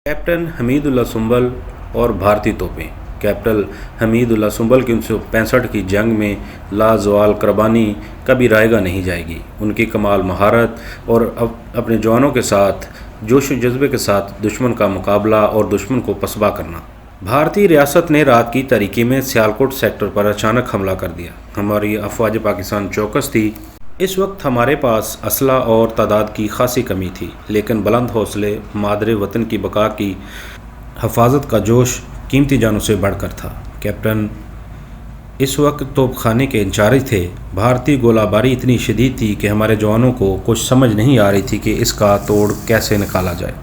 Captain Hameedullah Sumbal और भारतीय तोपें। Captain Hameedullah Sumbal की 1965 की जंग में लाजवाल कुर्बानी कभी रायगा नहीं जाएगी। उनकी कमाल महारत और अपने जवानों के साथ जोश व जज्बे के साथ दुश्मन का मुकाबला और दुश्मन को पसबा करना। भारतीय रियासत ने रात की तारीकी में सियालकोट सेक्टर पर अचानक हमला कर दिया। हमारी अफवाज पाकिस्तान चौकस थी। इस वक्त हमारे पास असला और तादाद की खासी कमी थी, लेकिन बुलंद हौसले, मादरे वतन की बका की हिफाजत का जोश कीमती जानों से बढ़कर था। कैप्टन इस वक्त तोपखाने के इंचार्ज थे। भारतीय गोलाबारी इतनी शदीद थी कि हमारे जवानों को कुछ समझ नहीं आ रही थी कि इसका तोड़ कैसे निकाला जाए।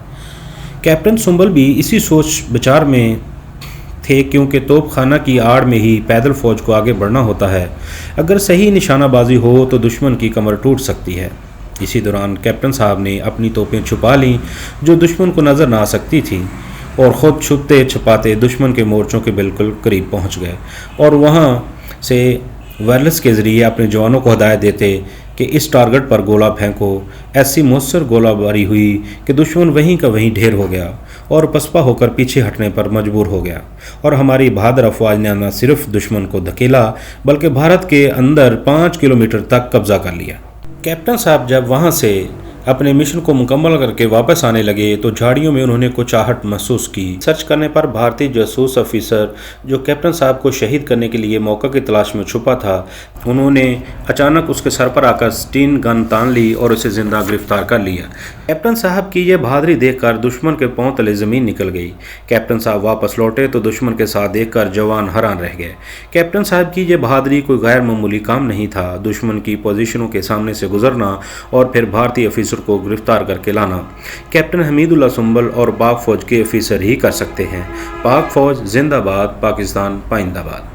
कैप्टन सुंबल भी इसी सोच विचार में थे, क्योंकि तोपखाना की आड़ में ही पैदल फौज को आगे बढ़ना होता है। अगर सही निशानाबाजी हो तो दुश्मन की कमर टूट सकती है। इसी दौरान कैप्टन साहब ने अपनी तोपें छुपा लीं जो दुश्मन को नज़र ना आ सकती थी, और ख़ुद छुपते छुपाते दुश्मन के मोर्चों के बिल्कुल करीब पहुंच गए और वहां से वायरलेस के ज़रिए अपने जवानों को हदायत देते कि इस टारगेट पर गोला फेंको। ऐसी मुसर गोलाबारी हुई कि दुश्मन वहीं का वहीं ढेर हो गया और पसपा होकर पीछे हटने पर मजबूर हो गया, और हमारी बहादुर अफवाज ने न सिर्फ दुश्मन को धकेला बल्कि भारत के अंदर 5 किलोमीटर तक कब्जा कर लिया। कैप्टन साहब जब वहां से अपने मिशन को मुकम्मल करके वापस आने लगे तो झाड़ियों में उन्होंने कुछ आहट महसूस की। सर्च करने पर भारतीय जासूस ऑफिसर जो कैप्टन साहब को शहीद करने के लिए मौका की तलाश में छुपा था, उन्होंने अचानक उसके सर पर आकर स्टीन गन तान ली और उसे जिंदा गिरफ्तार कर लिया। कैप्टन साहब की यह बहादुरी देखकर दुश्मन के पांव तले ज़मीन निकल गई। कैप्टन साहब वापस लौटे तो दुश्मन के साथ देखकर जवान हैरान रह गए। कैप्टन साहब की यह बहादुरी कोई गैर मामूली काम नहीं था। दुश्मन की पोजीशनों के सामने से गुजरना और फिर भारतीय ऑफिसर को गिरफ्तार करके लाना कैप्टन हमीदुल्लाह सुंबल और पाक फौज के ऑफिसर ही कर सकते हैं। पाक फौज जिंदाबाद, पाकिस्तान पाइंदाबाद।